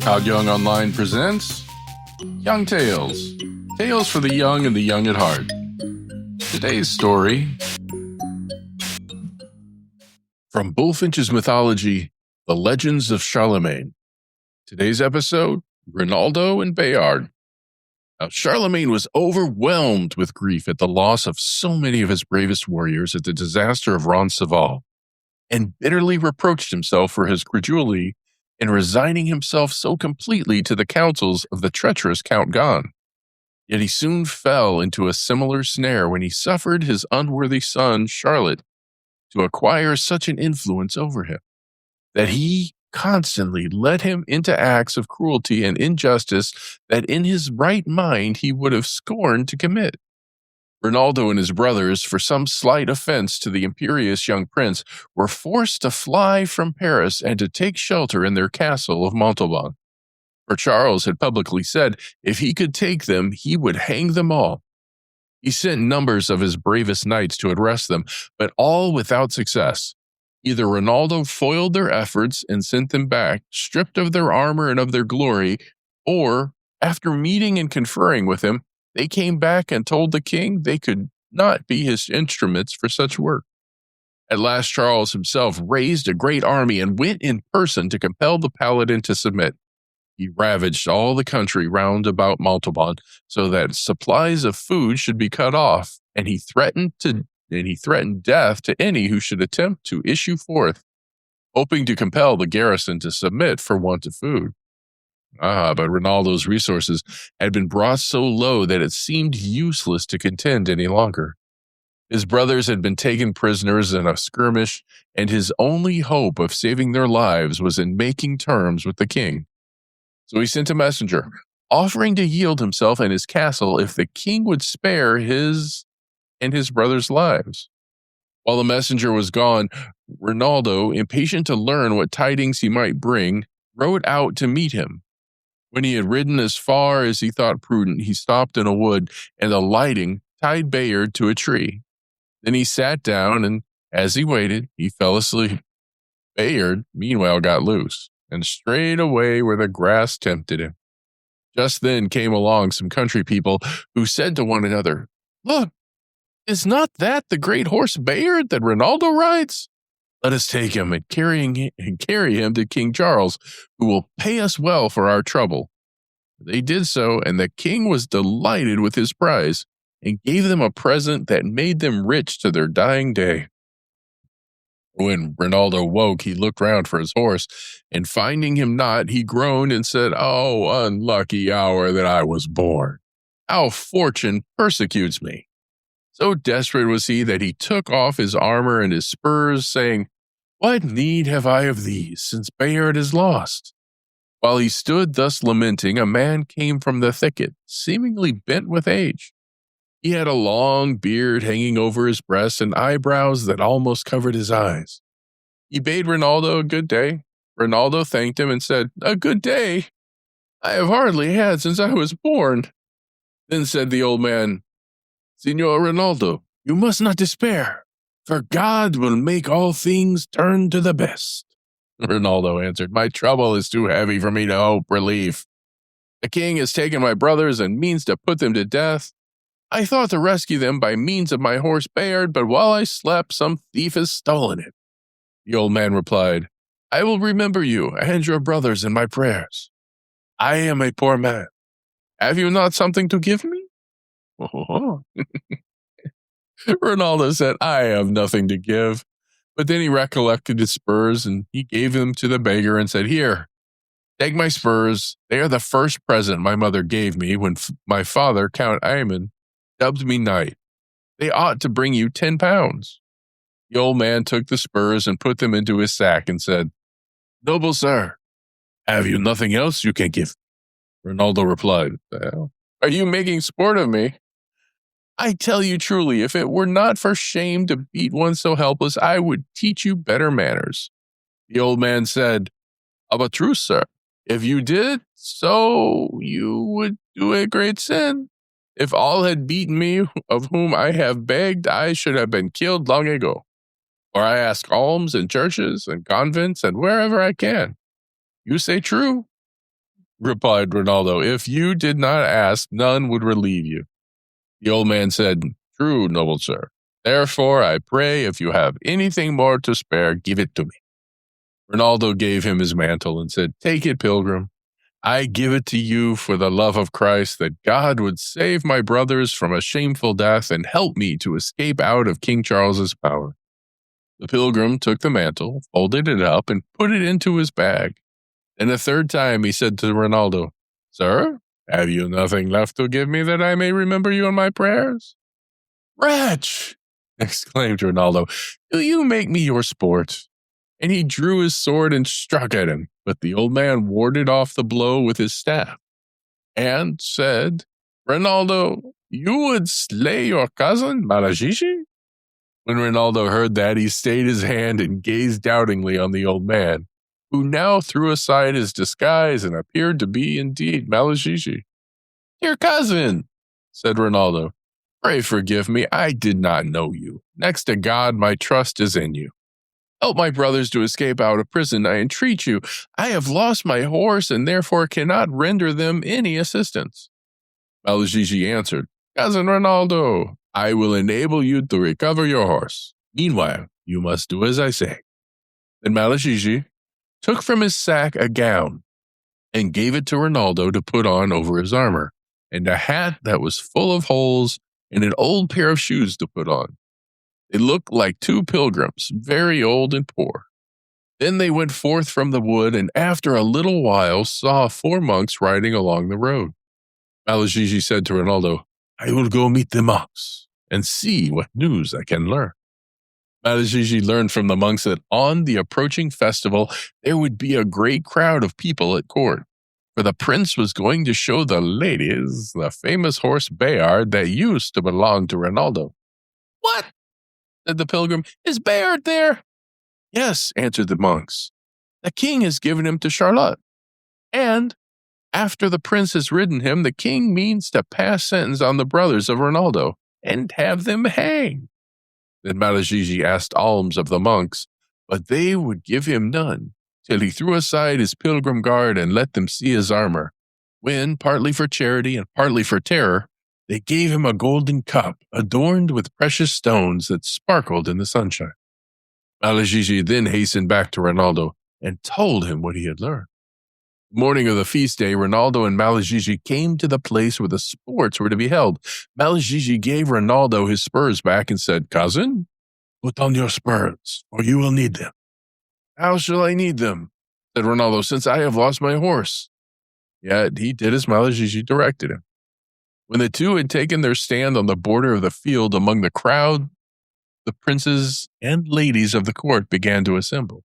ToddYoungONLINE presents Young Tales. Tales for the young and the young at heart. Today's story from Bulfinch's mythology, The Legends of Charlemagne. Today's episode, Rinaldo and Bayard. Now, Charlemagne was overwhelmed with grief at the loss of so many of his bravest warriors at the disaster of Roncesvalles, and bitterly reproached himself for his credulity in resigning himself so completely to the counsels of the treacherous Count Gon. Yet he soon fell into a similar snare when he suffered his unworthy son, Charlotte, to acquire such an influence over him, that he constantly led him into acts of cruelty and injustice that in his right mind he would have scorned to commit. Rinaldo and his brothers, for some slight offense to the imperious young prince, were forced to fly from Paris and to take shelter in their castle of Montalban. For Charles had publicly said if he could take them, he would hang them all. He sent numbers of his bravest knights to arrest them, but all without success. Either Rinaldo foiled their efforts and sent them back, stripped of their armor and of their glory, or, after meeting and conferring with him, they came back and told the king they could not be his instruments for such work. At last Charles himself raised a great army and went in person to compel the paladin to submit. He ravaged all the country round about Montalban so that supplies of food should be cut off, and he threatened death to any who should attempt to issue forth, hoping to compel the garrison to submit for want of food. But Rinaldo's resources had been brought so low that it seemed useless to contend any longer. His brothers had been taken prisoners in a skirmish, and his only hope of saving their lives was in making terms with the king. So he sent a messenger, offering to yield himself and his castle if the king would spare his and his brothers' lives. While the messenger was gone, Rinaldo, impatient to learn what tidings he might bring, rode out to meet him. When he had ridden as far as he thought prudent, he stopped in a wood, and alighting, tied Bayard to a tree. Then he sat down, and as he waited, he fell asleep. Bayard, meanwhile, got loose, and strayed away where the grass tempted him. Just then came along some country people, who said to one another, "Look, is not that the great horse Bayard that Rinaldo rides? Let us take him and carry him to King Charles, who will pay us well for our trouble." They did so, and the king was delighted with his prize, and gave them a present that made them rich to their dying day. When Rinaldo woke, he looked round for his horse, and finding him not, he groaned and said, "Oh, unlucky hour that I was born! How fortune persecutes me!" So desperate was he that he took off his armor and his spurs, saying, "What need have I of these, since Bayard is lost?" While he stood thus lamenting, a man came from the thicket, seemingly bent with age. He had a long beard hanging over his breast and eyebrows that almost covered his eyes. He bade Rinaldo a good day. Rinaldo thanked him and said, "A good day? I have hardly had since I was born." Then said the old man, "Signor Rinaldo, you must not despair, for God will make all things turn to the best." Rinaldo answered, "My trouble is too heavy for me to hope relief. The king has taken my brothers and means to put them to death. I thought to rescue them by means of my horse Bayard, but while I slept, some thief has stolen it." The old man replied, "I will remember you and your brothers in my prayers. I am a poor man. Have you not something to give me?" Rinaldo said, "I have nothing to give." But then he recollected his spurs, and he gave them to the beggar and said, "Here, take my spurs. They are the first present my mother gave me when my father, Count Aymon, dubbed me knight. They ought to bring you 10 pounds. The old man took the spurs and put them into his sack and said, "Noble sir, have you nothing else you can give?" Rinaldo replied, "Well, are you making sport of me? I tell you truly, if it were not for shame to beat one so helpless, I would teach you better manners." The old man said, "Of a truth, sir, if you did so, you would do a great sin. If all had beaten me of whom I have begged, I should have been killed long ago. For I ask alms in churches and convents and wherever I can. You say true. replied Rinaldo. If you did not ask, none would relieve you. The old man said, True, noble sir. Therefore, I pray, if you have anything more to spare, give it to me. Rinaldo gave him his mantle and said, Take it, pilgrim. I give it to you for the love of Christ, that God would save my brothers from a shameful death and help me to escape out of King Charles's power. The pilgrim took the mantle, folded it up, and put it into his bag. And a third time he said to Rinaldo, Sir, have you nothing left to give me that I may remember you in my prayers? Wretch! Exclaimed Rinaldo, do you make me your sport? And he drew his sword and struck at him, but the old man warded off the blow with his staff, and said, Rinaldo, you would slay your cousin, Malagigi? When Rinaldo heard that, he stayed his hand and gazed doubtingly on the old man, who now threw aside his disguise and appeared to be indeed Malagigi. Dear cousin, said Rinaldo, pray forgive me, I did not know you. Next to God, my trust is in you. Help my brothers to escape out of prison, I entreat you. I have lost my horse and therefore cannot render them any assistance. Malagigi answered, Cousin Rinaldo, I will enable you to recover your horse. Meanwhile, you must do as I say. Then Malagigi took from his sack a gown and gave it to Rinaldo to put on over his armor, and a hat that was full of holes, and an old pair of shoes to put on. They looked like two pilgrims, very old and poor. Then they went forth from the wood, and after a little while saw 4 monks riding along the road. Malagigi said to Rinaldo, I will go meet the monks, and see what news I can learn. Malagigi learned from the monks that on the approaching festival there would be a great crowd of people at court, for the prince was going to show the ladies the famous horse Bayard that used to belong to Rinaldo. What? Said the pilgrim. Is Bayard there? Yes, answered the monks. The king has given him to Charlotte. And after the prince has ridden him, the king means to pass sentence on the brothers of Rinaldo and have them hanged. Then Malagigi asked alms of the monks, but they would give him none, till he threw aside his pilgrim garb and let them see his armor, when, partly for charity and partly for terror, they gave him a golden cup adorned with precious stones that sparkled in the sunshine. Malagigi then hastened back to Rinaldo and told him what he had learned. The morning of the feast day, Rinaldo and Malagigi came to the place where the sports were to be held. Malagigi gave Rinaldo his spurs back and said, Cousin, put on your spurs, or you will need them. How shall I need them? Said Rinaldo, since I have lost my horse. Yet he did as Malagigi directed him. When the two had taken their stand on the border of the field among the crowd, the princes and ladies of the court began to assemble.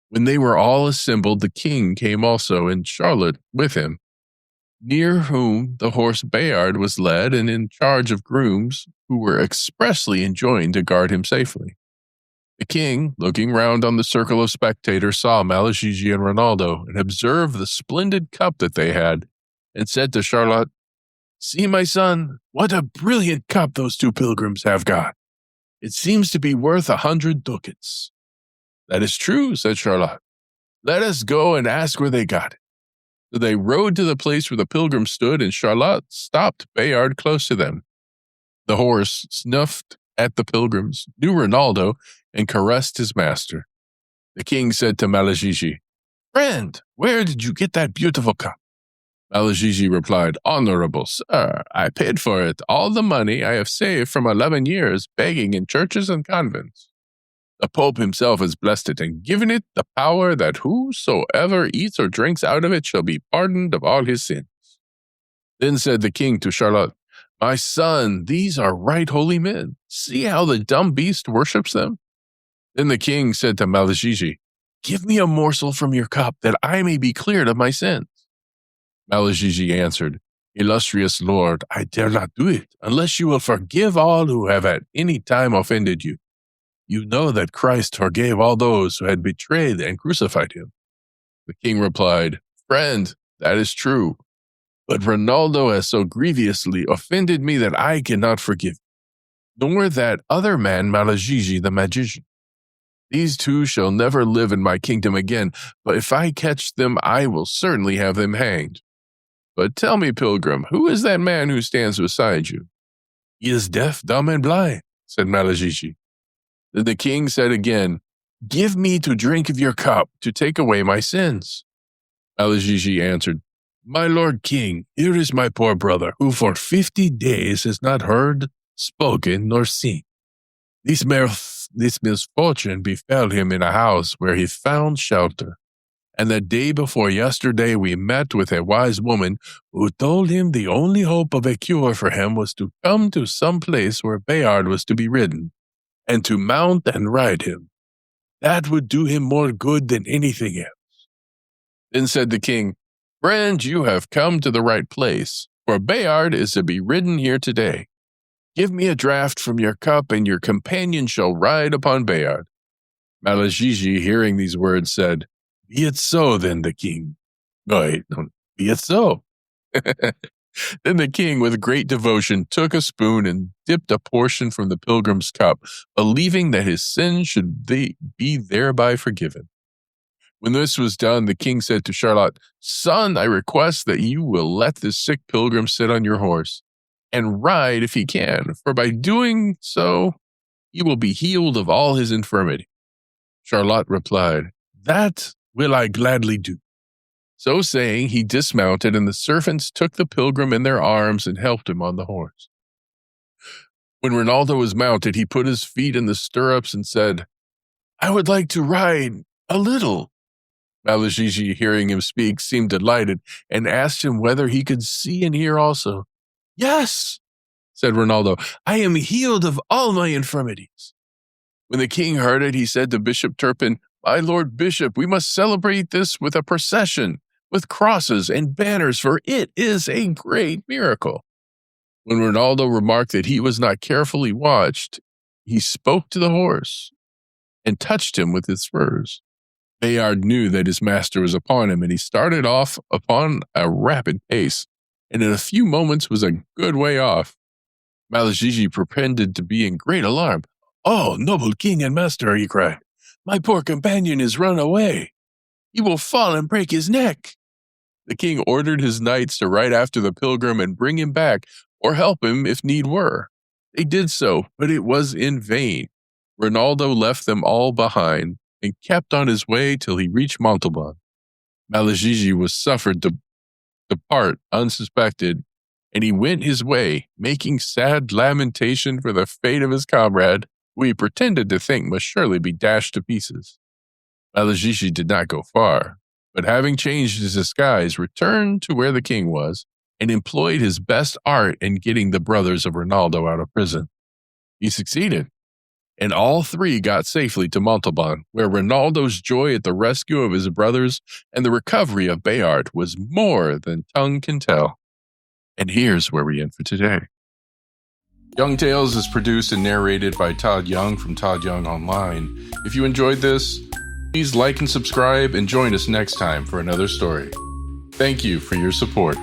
When they were all assembled, the king came also, and Charlotte with him, near whom the horse Bayard was led and in charge of grooms who were expressly enjoined to guard him safely. The king, looking round on the circle of spectators, saw Malagigi and Rinaldo and observed the splendid cup that they had, and said to Charlotte, See, my son, what a brilliant cup those two pilgrims have got. It seems to be worth 100 ducats. That is true, said Charlotte. Let us go and ask where they got it. So they rode to the place where the pilgrims stood, and Charlotte stopped Bayard close to them. The horse snuffed at the pilgrims, knew Rinaldo, and caressed his master. The king said to Malagigi, Friend, where did you get that beautiful cup? Malagigi replied, Honorable sir, I paid for it all the money I have saved from 11 years begging in churches and convents. The Pope himself has blessed it and given it the power that whosoever eats or drinks out of it shall be pardoned of all his sins. Then said the king to Charlotte, My son, these are right holy men. See how the dumb beast worships them. Then the king said to Malagigi, Give me a morsel from your cup that I may be cleared of my sins. Malagigi answered, Illustrious lord, I dare not do it, unless you will forgive all who have at any time offended you. You know that Christ forgave all those who had betrayed and crucified him. The king replied, Friend, that is true, but Rinaldo has so grievously offended me that I cannot forgive, nor that other man Malagigi the magician. These two shall never live in my kingdom again, but if I catch them, I will certainly have them hanged. But tell me, pilgrim, who is that man who stands beside you?" "He is deaf, dumb, and blind," said Malagigi. Then the king said again, "Give me to drink of your cup to take away my sins." Malagigi answered, "My lord king, here is my poor brother, who for 50 days has not heard, spoken, nor seen. This misfortune befell him in a house where he found shelter. And the day before yesterday we met with a wise woman who told him the only hope of a cure for him was to come to some place where Bayard was to be ridden, and to mount and ride him. That would do him more good than anything else." Then said the king, "Friend, you have come to the right place, for Bayard is to be ridden here today. Give me a draught from your cup, and your companion shall ride upon Bayard." Malagigi, hearing these words, said, "Be it so, then, the king." Be it so. Then the king, with great devotion, took a spoon and dipped a portion from the pilgrim's cup, believing that his sins should be thereby forgiven. When this was done, the king said to Charlotte, "Son, I request that you will let this sick pilgrim sit on your horse, and ride if he can, for by doing so, he will be healed of all his infirmity." Charlotte replied, "That will I gladly do." So saying, he dismounted, and the servants took the pilgrim in their arms and helped him on the horse. When Rinaldo was mounted, he put his feet in the stirrups and said, "I would like to ride a little." Malagigi, hearing him speak, seemed delighted, and asked him whether he could see and hear also. "Yes," said Rinaldo, "I am healed of all my infirmities." When the king heard it, he said to Bishop Turpin, "My lord bishop, we must celebrate this with a procession, with crosses and banners, for it is a great miracle." When Rinaldo remarked that he was not carefully watched, he spoke to the horse and touched him with his spurs. Bayard knew that his master was upon him, and he started off upon a rapid pace, and in a few moments was a good way off. Malagigi pretended to be in great alarm. "Oh, noble king and master," he cried, "my poor companion is run away. He will fall and break his neck." The king ordered his knights to ride after the pilgrim and bring him back, or help him if need were. They did so, but it was in vain. Rinaldo left them all behind, and kept on his way till he reached Montalban. Malagigi was suffered to depart unsuspected, and he went his way, making sad lamentation for the fate of his comrade, who he pretended to think must surely be dashed to pieces. Malagigi did not go far, but having changed his disguise, returned to where the king was, and employed his best art in getting the brothers of Rinaldo out of prison. He succeeded, and all three got safely to Montalban, where Rinaldo's joy at the rescue of his brothers and the recovery of Bayard was more than tongue can tell. And here's where we end for today. Young Tales is produced and narrated by Todd Young from ToddYoungONLINE. If you enjoyed this, please like and subscribe, and join us next time for another story. Thank you for your support.